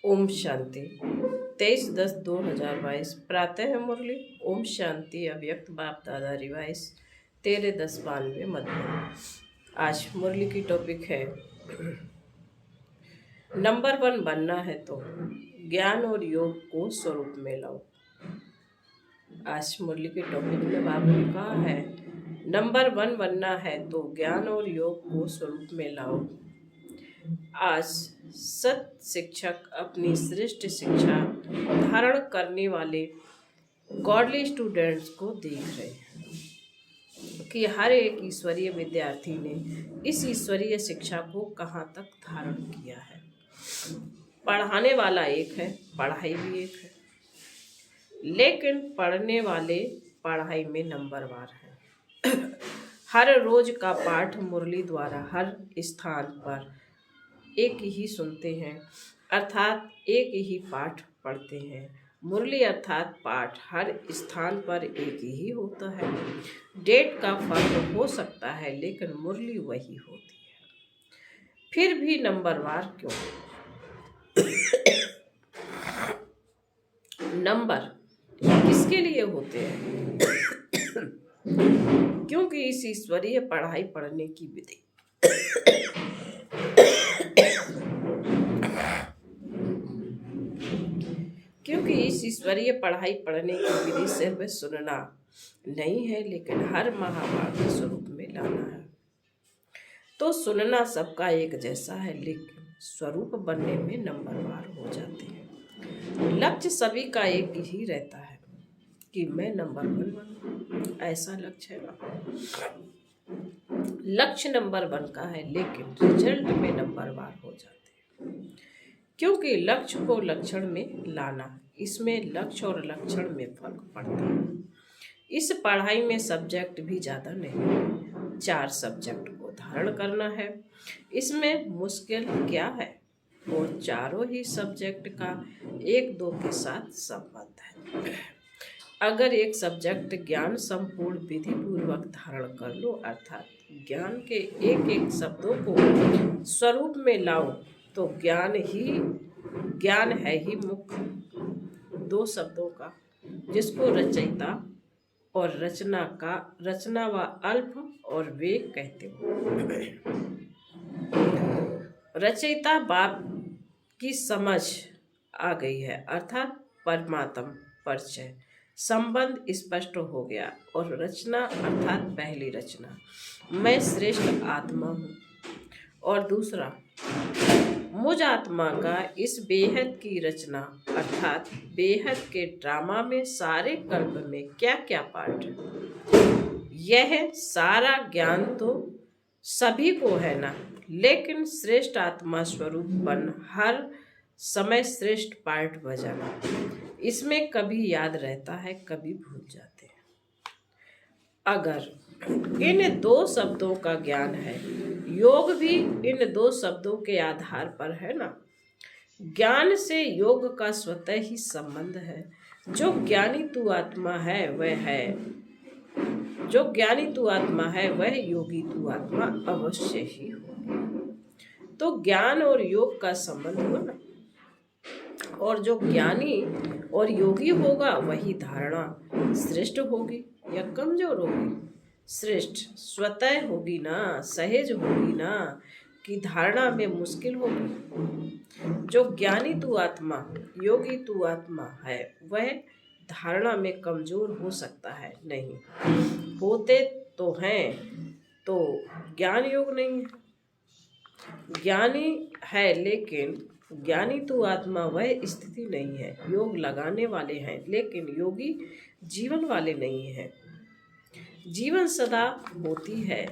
ओम शांति। 23/10/2022 प्रातः मुरली। ओम शांति। अव्यक्त बाप दादा रिवाइस 13/10/92 मध्य। आज मुरली की टॉपिक है नंबर 1 बनना है तो ज्ञान और योग को स्वरूप में लाओ। आज मुरली के टॉपिक में बाबू ने कहा है नंबर 1 बनना है तो ज्ञान और योग को स्वरूप में लाओ। आज सत शिक्षक अपनी श्रेष्ठ शिक्षा धारण करने वाले गॉडली स्टूडेंट्स को देख रहे हैं कि हर एक ईश्वरीय विद्यार्थी ने इस ईश्वरीय शिक्षा को कहाँ तक धारण किया है। पढ़ाने वाला एक है, पढ़ाई भी एक है, लेकिन पढ़ने वाले पढ़ाई में नंबरवार है। हर रोज का पाठ मुरली द्वारा हर स्थान पर एक ही सुनते हैं, अर्थात एक ही पाठ पढ़ते हैं। मुरली अर्थात पाठ हर स्थान पर एक ही होता है। डेट का फर्क हो सकता है, लेकिन मुरली वही होती है। फिर भी नंबरवार क्यों? नंबर किसके लिए होते हैं? क्योंकि इस ईश्वरीय पढ़ाई पढ़ने की विधि सिर्फ सुनना नहीं है, लेकिन हर महाभारत स्वरूप में लाना है। तो सुनना सबका एक जैसा है, लेकिन स्वरूप बनने में नंबरवार हो जाते हैं। लक्ष्य सभी का एक ही रहता है कि मैं नंबर 1 बनूं, ऐसा लक्ष्य है ना। लक्ष्य नंबर 1 का है, लेकिन रिजल्ट में नंबरवार हो जाते हैं, क्योंकि लक्ष्य को लक्षण में लाना, इसमें लक्ष्य और लक्षण में फर्क पड़ता है। इस पढ़ाई में सब्जेक्ट भी ज़्यादा नहीं, 4 सब्जेक्ट को धारण करना है। इसमें मुश्किल क्या है? और चारों ही सब्जेक्ट का 1-2 के साथ संबंध है। अगर एक सब्जेक्ट ज्ञान संपूर्ण विधि पूर्वक धारण कर लो, अर्थात ज्ञान के एक एक शब्दों को स्वरूप में लाओ, तो ज्ञान है ही मुख्य 2 शब्दों का, जिसको रचयिता और रचना व अल्प और वेग कहते हो। रचयिता बाप की समझ आ गई है, अर्थात परमात्म परिचय संबंध स्पष्ट हो गया, और रचना अर्थात पहली रचना मैं श्रेष्ठ आत्मा हूँ, और दूसरा मुझ आत्मा का इस बेहद की रचना, अर्थात बेहद के ड्रामा में सारे कल्प में क्या क्या पार्ट है। यह सारा ज्ञान तो सभी को है ना, लेकिन श्रेष्ठ आत्मा स्वरूप बन हर समय श्रेष्ठ पार्ट बजाना, इसमें कभी याद रहता है, कभी भूल जाते हैं। अगर इन 2 शब्दों का ज्ञान है, योग भी इन 2 शब्दों के आधार पर है ना। ज्ञान से योग का स्वतः ही संबंध है। जो ज्ञानी तू आत्मा है वह योगी तू आत्मा अवश्य ही हो। तो ज्ञान और योग का संबंध हुआ ना, और जो ज्ञानी और योगी होगा वही धारणा श्रेष्ठ होगी या कमजोर होगी? श्रेष्ठ स्वतः होगी ना, सहज होगी ना, कि धारणा में मुश्किल होगी। जो ज्ञानी तू आत्मा, योगी तू आत्मा है, वह धारणा में कमजोर हो सकता है? नहीं, होते तो हैं, तो ज्ञान योग नहीं है। ज्ञानी है, लेकिन ज्ञानी तू आत्मा वह स्थिति नहीं है। योग लगाने वाले हैं, लेकिन योगी जीवन वाले नहीं हैं। जीवन सदा होती है,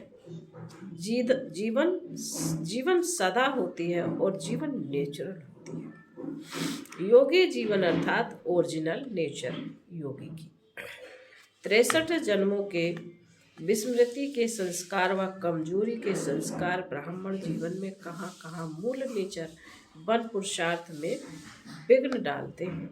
जीवन सदा होती है, और जीवन नेचुरल होती है। योगी जीवन अर्थात ओरिजिनल नेचर योगी की 63 जन्मों के विस्मृति के संस्कार व कमजोरी के संस्कार ब्राह्मण जीवन में कहाँ कहाँ मूल नेचर वन पुरुषार्थ में विघ्न डालते हैं।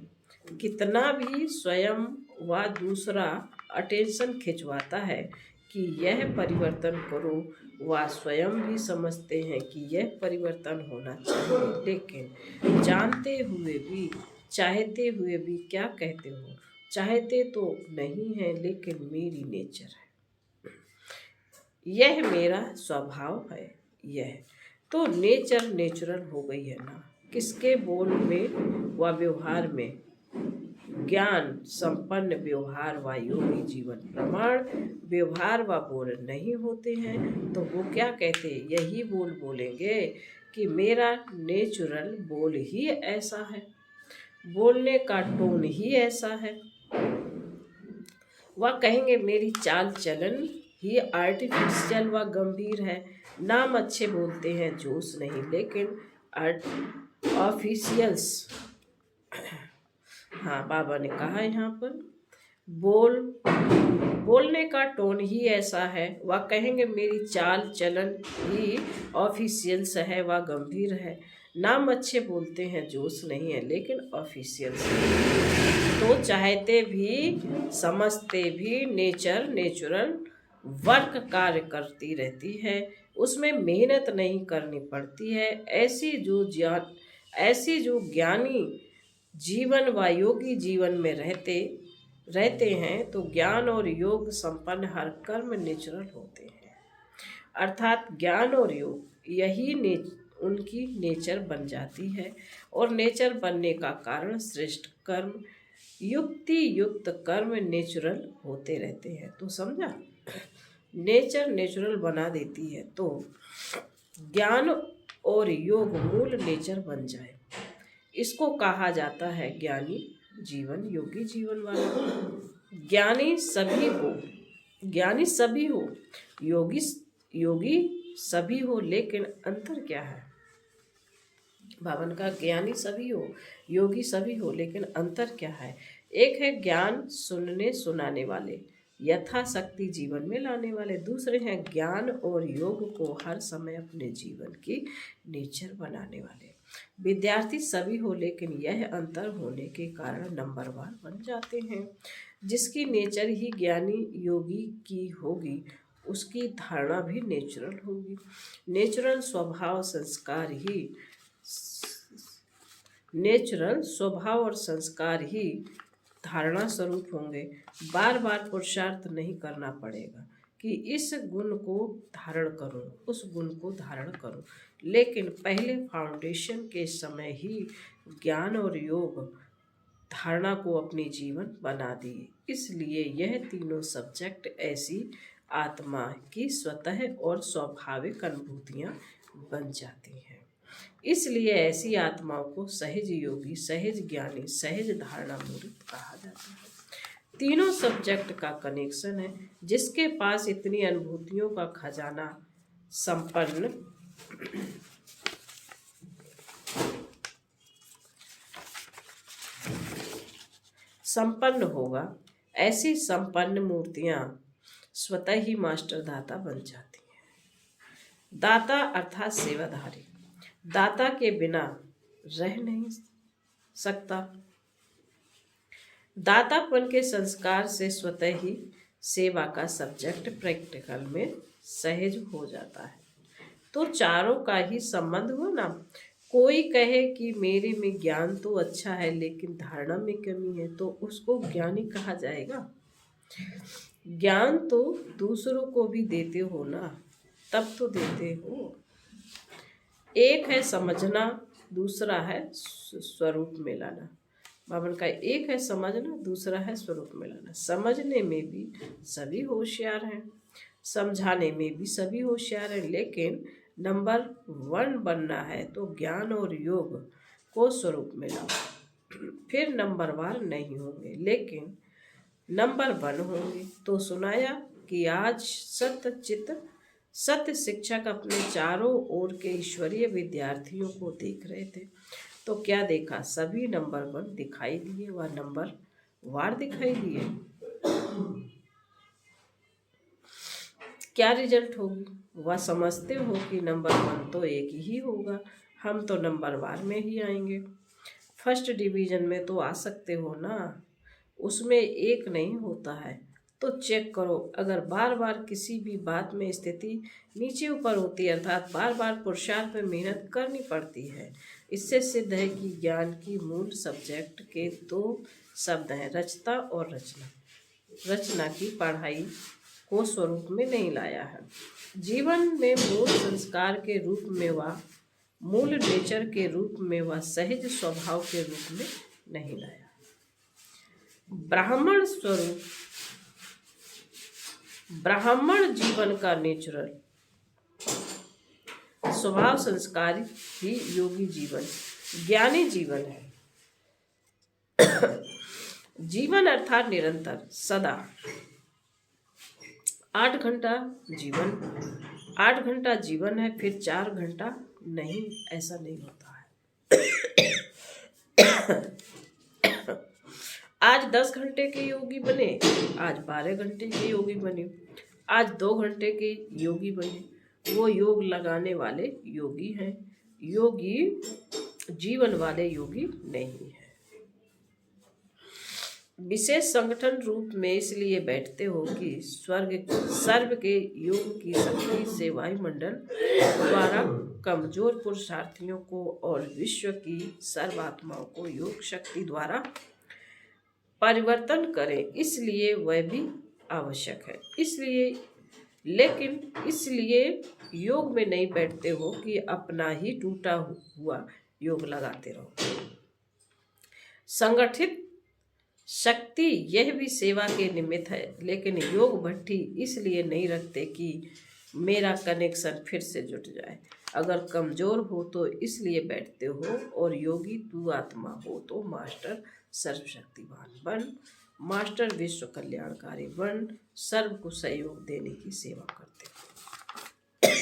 कितना भी स्वयं व दूसरा अटेंशन खिंचवाता है कि यह परिवर्तन करो, वह स्वयं भी समझते हैं कि यह परिवर्तन होना चाहिए, लेकिन जानते हुए भी, चाहते हुए भी क्या कहते हो, चाहते तो नहीं है लेकिन मेरी नेचर है, यह मेरा स्वभाव है। यह तो नेचर नेचुरल हो गई है ना। किसके बोल में व व्यवहार में? ज्ञान संपन्न व्यवहार व योगी जीवन प्रमाण व्यवहार व बोल नहीं होते हैं तो वो क्या कहते हैं? यही बोल बोलेंगे कि मेरा नेचुरल बोल ही ऐसा है, बोलने का टोन ही ऐसा है। वह कहेंगे मेरी चाल चलन ही आर्टिफिशियल व गंभीर है। नाम अच्छे बोलते हैं, जोश नहीं, लेकिन ऑफिशियल्स, हाँ बाबा ने कहा यहाँ पर बोलने का टोन ही ऐसा है। वह कहेंगे मेरी चाल चलन ही ऑफिशियल्स है व गंभीर है। नाम अच्छे बोलते हैं, जोश नहीं है, लेकिन ऑफिशियल्स है। तो चाहते भी समझते भी नेचर नेचुरल वर्क कार्य करती रहती है, उसमें मेहनत नहीं करनी पड़ती है। ऐसी जो ज्ञानी जीवन व योगी जीवन में रहते हैं तो ज्ञान और योग संपन्न हर कर्म नेचुरल होते हैं। अर्थात ज्ञान और योग यही उनकी नेचर बन जाती है, और नेचर बनने का कारण श्रेष्ठ कर्म, युक्ति युक्त कर्म नेचुरल होते रहते हैं। तो समझा, नेचर नेचुरल बना देती है तो ज्ञान और योग मूल नेचर बन जाए, इसको कहा जाता है ज्ञानी जीवन, योगी जीवन वाला। ज्ञानी सभी हो, योगी सभी हो, लेकिन अंतर क्या है? बावन का ज्ञानी सभी हो, योगी सभी हो, लेकिन अंतर क्या है? एक है ज्ञान सुनने सुनाने वाले, यथाशक्ति जीवन में लाने वाले। दूसरे हैं ज्ञान और योग को हर समय अपने जीवन की नेचर बनाने वाले। विद्यार्थी सभी हो, लेकिन यह अंतर होने के कारण नंबरवार बन जाते हैं। जिसकी नेचर ही ज्ञानी योगी की होगी, उसकी धारणा भी नेचुरल होगी। नेचुरल स्वभाव और संस्कार ही धारणा स्वरूप होंगे। बार बार पुरुषार्थ नहीं करना पड़ेगा कि इस गुण को धारण करूं, उस गुण को धारण करूं, लेकिन पहले फाउंडेशन के समय ही ज्ञान और योग धारणा को अपनी जीवन बना दिए। इसलिए यह तीनों सब्जेक्ट ऐसी आत्मा की स्वतः और स्वाभाविक अनुभूतियां बन जाती हैं। इसलिए ऐसी आत्माओं को सहज योगी, सहज ज्ञानी, सहज धारणा मूर्त कहा जाता है। तीनों सब्जेक्ट का कनेक्शन है। जिसके पास इतनी अनुभूतियों का खजाना संपन्न होगा, ऐसी संपन्न मूर्तियां स्वतः ही मास्टर दाता बन जाती हैं। दाता अर्थात सेवाधारी, दाता के बिना रह नहीं सकता। दातापन के संस्कार से स्वतः ही सेवा का सब्जेक्ट प्रैक्टिकल में सहज हो जाता है। तो चारों का ही संबंध हो ना। कोई कहे कि मेरे में ज्ञान तो अच्छा है लेकिन धारणा में कमी है, तो उसको ज्ञानी कहा जाएगा? ज्ञान तो दूसरों को भी देते हो ना, तब तो देते हो। एक है समझना, दूसरा है स्वरूप में लाना। बावन का एक है समझना, दूसरा है स्वरूप में लाना। समझने में भी सभी होशियार हैं, समझाने में भी सभी होशियार हैं, लेकिन नंबर 1 बनना है तो ज्ञान और योग को स्वरूप में लाओ। फिर नंबरवार नहीं होंगे, लेकिन नंबर 1 होंगे। तो सुनाया कि आज सत्य शिक्षक अपने चारों ओर के ईश्वरीय विद्यार्थियों को देख रहे थे। तो क्या देखा? सभी नंबर 1 दिखाई दिए व नंबर वार दिखाई दिए। क्या रिजल्ट होगी? वह समझते हो कि नंबर 1 तो एक ही होगा, हम तो नंबर वार में ही आएंगे। फर्स्ट डिवीजन में तो आ सकते हो ना, उसमें एक नहीं होता है, तो चेक करो, अगर बार बार किसी भी बात में स्थिति नीचे ऊपर होती है, अर्थात बार बार पुरुषार्थ में मेहनत करनी पड़ती है। इससे सिद्ध है कि ज्ञान की मूल सब्जेक्ट के दो शब्द हैं, रचता और रचना। रचना की पढ़ाई को स्वरूप में नहीं लाया है, जीवन में मूल संस्कार के रूप में व मूल नेचर के रूप में व सहज स्वभाव के रूप में नहीं लाया। ब्राह्मण स्वरूप, ब्राह्मण जीवन का नेचुरल स्वभाव संस्कारी ही योगी जीवन, ज्ञानी जीवन है। जीवन अर्थात निरंतर, सदा। 8 घंटा जीवन, 8 घंटा जीवन है, फिर 4 घंटा नहीं, ऐसा नहीं होता है। आज 10 घंटे के योगी बने, आज 12 घंटे के योगी बने, आज 2 घंटे के योगी बने, वो योग लगाने वाले योगी हैं, योगी जीवन वाले योगी नहीं है। विशेष संगठन रूप में इसलिए बैठते हो कि सर्व के योग की शक्ति से वायुमंडल द्वारा कमजोर पुरुषार्थियों को और विश्व की सर्वात्माओं को योग शक्ति द्वारा परिवर्तन करें, इसलिए वह भी आवश्यक है। इसलिए योग में नहीं बैठते हो कि अपना ही टूटा हुआ योग लगाते रहो। संगठित शक्ति यह भी सेवा के निमित्त है, लेकिन योग भट्टी इसलिए नहीं रखते कि मेरा कनेक्शन फिर से जुट जाए। अगर कमजोर हो तो इसलिए बैठते हो, और योगी तू आत्मा हो तो मास्टर सर्वशक्तिवान बन, मास्टर विश्व कल्याणकारी बन, सर्व को सहयोग देने की सेवा करते हो।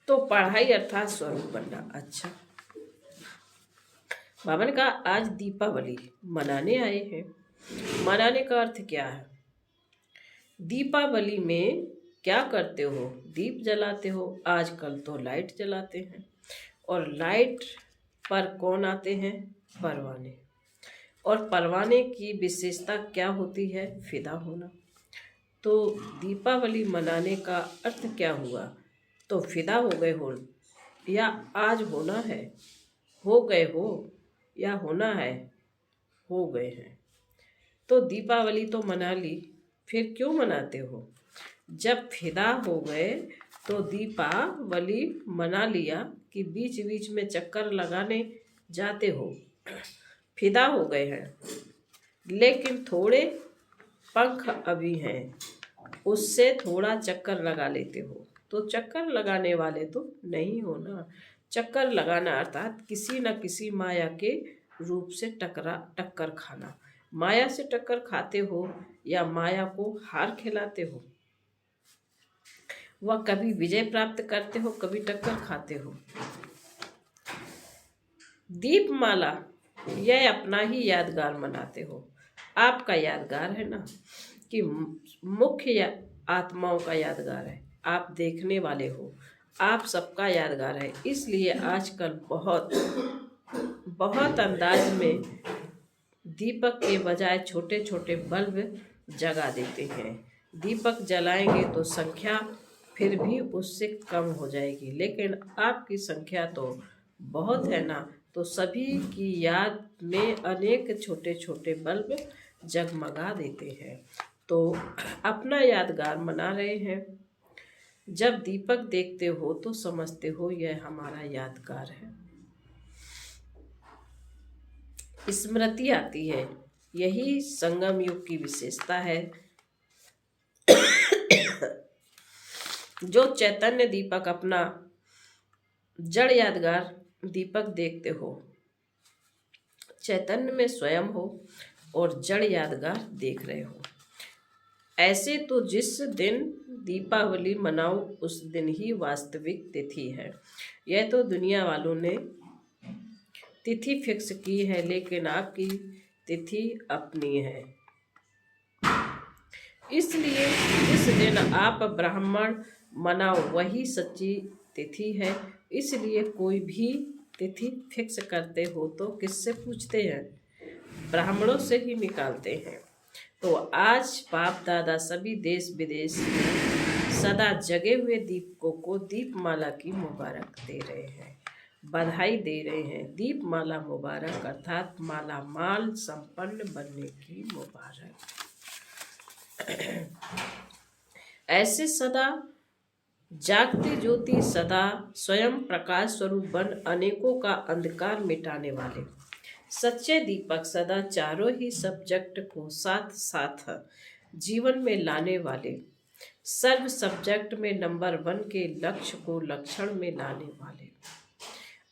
तो पढ़ाई अर्थात स्वरूप बनना। अच्छा, बाबा ने कहा आज दीपावली मनाने आए हैं। मनाने का अर्थ क्या है? दीपावली में क्या करते हो? दीप जलाते हो। आजकल तो लाइट जलाते हैं, और लाइट पर कौन आते हैं? परवाने। और परवाने की विशेषता क्या होती है? फिदा होना। तो दीपावली मनाने का अर्थ क्या हुआ? तो फिदा हो गए हो, या आज होना है, हो गए हो, या होना है, हो गए हैं। तो दीपावली तो मना ली, फिर क्यों मनाते हो? जब फिदा हो गए तो दीपावली मना लिया कि बीच बीच में चक्कर लगाने जाते हो, फिदा हो गए हैं, लेकिन थोड़े पंख अभी हैं, उससे थोड़ा चक्कर लगा लेते हो। तो चक्कर लगाने वाले तो नहीं हो ना। चक्कर लगाना अर्थात किसी न किसी माया के रूप से टक्कर खाना। माया से टक्कर खाते हो या माया को हार खिलाते हो, वह कभी विजय प्राप्त करते हो, कभी टक्कर खाते हो। दीपमाला यह अपना ही यादगार मनाते हो। आपका यादगार है ना, कि मुख्य आत्माओं का यादगार है। आप देखने वाले हो, आप सबका यादगार है। इसलिए आजकल बहुत अंदाज में दीपक के बजाय छोटे छोटे बल्ब जगा देते हैं। दीपक जलाएंगे तो संख्या फिर भी उससे कम हो जाएगी, लेकिन आपकी संख्या तो बहुत है ना, तो सभी की याद में अनेक छोटे छोटे बल्ब जगमगा देते हैं। तो अपना यादगार मना रहे हैं। जब दीपक देखते हो तो समझते हो यह हमारा यादगार है। स्मृति आती है, यही संगम युग की विशेषता है। जो चैतन्य दीपक अपना जड़ यादगार दीपक देखते हो, चैतन्य में स्वयं हो और जड़ यादगार देख रहे हो। ऐसे तो जिस दिन दीपावली मनाओ उस दिन ही वास्तविक तिथि है। यह तो दुनिया वालों ने तिथि फिक्स की है, लेकिन आपकी तिथि अपनी है। इसलिए जिस दिन आप ब्राह्मण मनाओ वही सच्ची तिथि है। इसलिए कोई भी तिथि फिक्स करते हो तो किससे पूछते हैं? ब्राह्मणों से ही निकालते हैं। तो आज बाप दादा सभी देश विदेश में सदा जगे हुए दीपकों को दीपमाला की मुबारक दे रहे हैं, बधाई दे रहे हैं। दीपमाला मुबारक अर्थात माला माल संपन्न बनने की मुबारक। ऐसे सदा जागती ज्योति सदा स्वयं प्रकाश स्वरूप बन अनेकों का अंधकार मिटाने वाले सच्चे दीपक सदा चारों ही सब्जेक्ट को साथ साथ जीवन में लाने वाले सर्व सब्जेक्ट में नंबर 1 के लक्ष्य को लक्षण में लाने वाले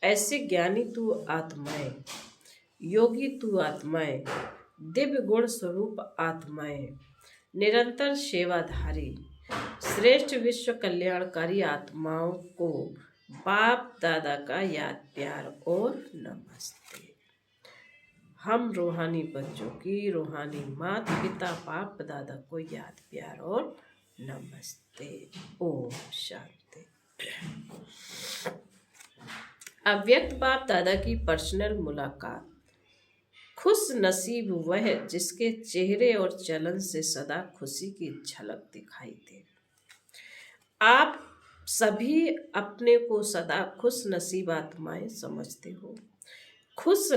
ऐसे ज्ञानी तू आत्माएं, योगी तू आत्माएं, दिव्य गुण स्वरूप आत्माएं, निरंतर सेवाधारी श्रेष्ठ विश्व कल्याणकारी आत्माओं को बाप दादा का याद प्यार और नमस्ते। हम रूहानी बच्चों की रूहानी माता पिता बाप दादा को याद प्यार और नमस्ते। ओम शांति। अव्यक्त बाप दादा की पर्सनल मुलाकात। खुश नसीब वह जिसके चेहरे और चलन से सदा खुशी की झलक दिखाई दे। आप सभी अपने को सदा खुश नसीब आत्माएं समझते हो। खुश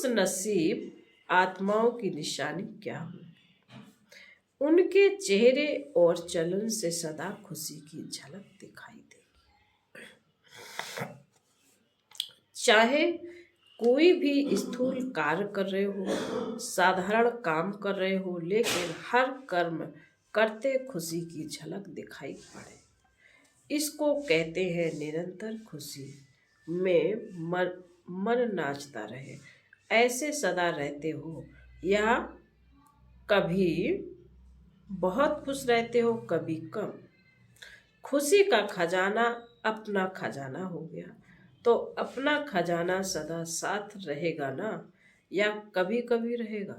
नसीब आत्माओं की निशानी क्या हो? उनके चेहरे और चलन से सदा खुशी की झलक दिखाई दे। चाहे कोई भी स्थूल कार्य कर रहे हो, साधारण काम कर रहे हो, लेकिन हर कर्म करते खुशी की झलक दिखाई पड़े। इसको कहते हैं निरंतर खुशी में मन नाचता रहे। ऐसे सदा रहते हो या कभी बहुत खुश रहते हो, कभी कम। खुशी का खजाना अपना खजाना हो गया, तो अपना खजाना सदा साथ रहेगा ना, या कभी कभी रहेगा?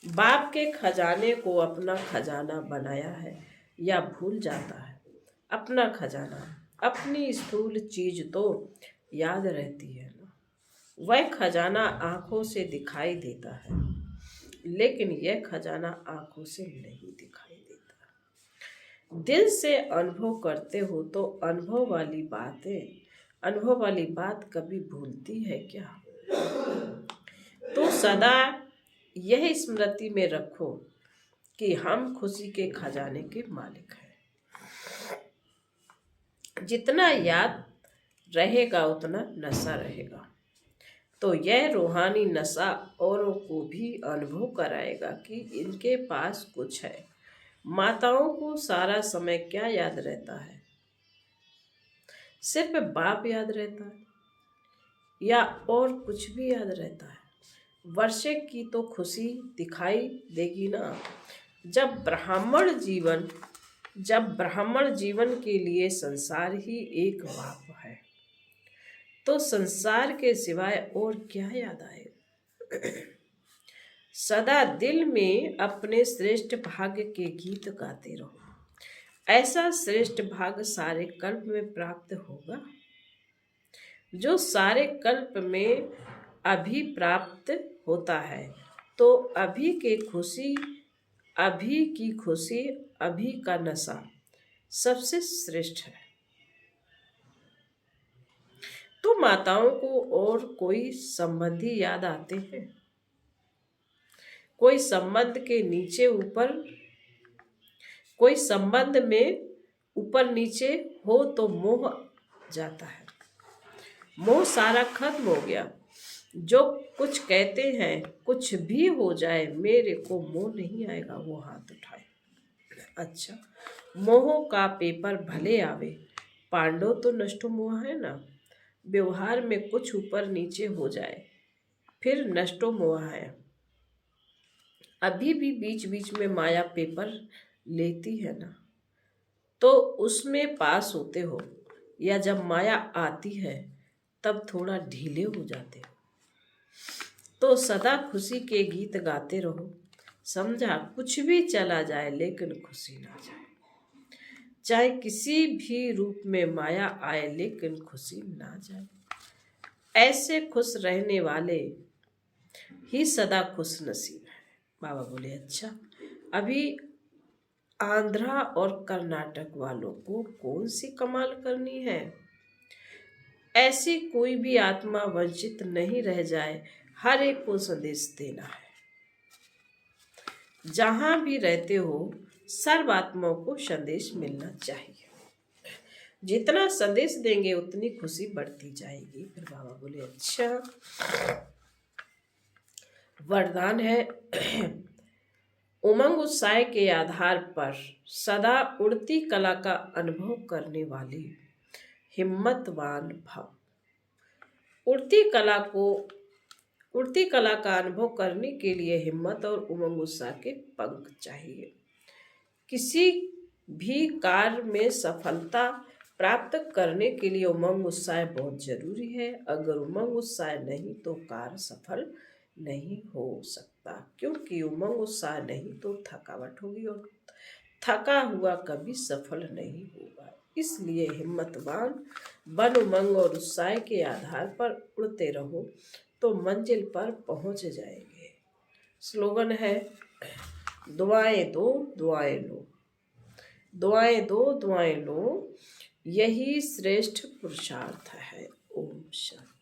बाप के खजाने को अपना खजाना बनाया है या भूल जाता है? अपना खजाना, अपनी स्थूल चीज तो याद रहती है ना। वह खजाना आंखों से दिखाई देता है, लेकिन यह खजाना आंखों से नहीं दिखाई देता। दिल से अनुभव करते हो तो अनुभव वाली बात कभी भूलती है क्या? तो सदा यह स्मृति में रखो कि हम खुशी के खजाने के मालिक हैं। जितना याद रहेगा उतना नशा रहेगा, तो यह रूहानी नशा औरों को भी अनुभव कराएगा कि इनके पास कुछ है। माताओं को सारा समय क्या याद रहता है? सिर्फ बाप याद रहता है या और कुछ भी याद रहता है? वर्षे की तो खुशी दिखाई देगी ना। जब ब्राह्मण जीवन के लिए संसार ही एक बाप है, तो संसार के सिवाय और क्या याद आए? सदा दिल में अपने श्रेष्ठ भाग्य के गीत गाते रहो। ऐसा श्रेष्ठ भाग्य सारे कल्प में प्राप्त होगा, जो सारे कल्प में अभी प्राप्त होता है। तो अभी की खुशी, अभी का नशा सबसे श्रेष्ठ है। तो माताओं को और कोई संबंधी याद आते हैं? कोई संबंध में ऊपर नीचे हो तो मोह जाता है। मोह सारा खत्म हो गया। जो कुछ कहते हैं, कुछ भी हो जाए, मेरे को मोह नहीं आएगा, वो हाथ उठाए। अच्छा, मोह का पेपर भले आवे, पांडव तो नष्टो मोह है ना। व्यवहार में कुछ ऊपर नीचे हो जाए, फिर नष्टो मोह है। अभी भी बीच बीच में माया पेपर लेती है ना, तो उसमें पास होते हो, या जब माया आती है तब थोड़ा ढीले हो जाते हो। तो सदा खुशी के गीत गाते रहो। समझा? कुछ भी चला जाए लेकिन खुशी ना जाए। चाहे किसी भी रूप में माया आए, लेकिन खुशी ना जाए। ऐसे खुश रहने वाले ही सदा खुश नसीब है। बाबा बोले अच्छा, अभी आंध्रा और कर्नाटक वालों को कौन सी कमाल करनी है? ऐसी कोई भी आत्मा वंचित नहीं रह जाए, हर एक को संदेश देना है। जहां भी रहते हो सर्व आत्माओं को संदेश मिलना चाहिए। जितना संदेश देंगे उतनी खुशी बढ़ती जाएगी। फिर बाबा बोले अच्छा, वरदान है उमंग उत्साह के आधार पर सदा उड़ती कला का अनुभव करने वाले हिम्मतवान भव। उड़ती कला का अनुभव करने के लिए हिम्मत और उमंग उत्साह के पंख चाहिए। किसी भी कार्य में सफलता प्राप्त करने के लिए उमंग उत्साह बहुत जरूरी है। अगर उमंग उत्साह नहीं तो कार्य सफल नहीं हो सकता, क्योंकि उमंग उत्साह नहीं तो थकावट होगी और थका हुआ कभी सफल नहीं होगा। इसलिए हिम्मतवान बन उमंग और उत्साह के आधार पर उड़ते रहो तो मंजिल पर पहुंच जाएंगे। स्लोगन है दुआएं दो दुआएं लो, दुआएं दो दुआएं लो, यही श्रेष्ठ पुरुषार्थ है। ओम शांति।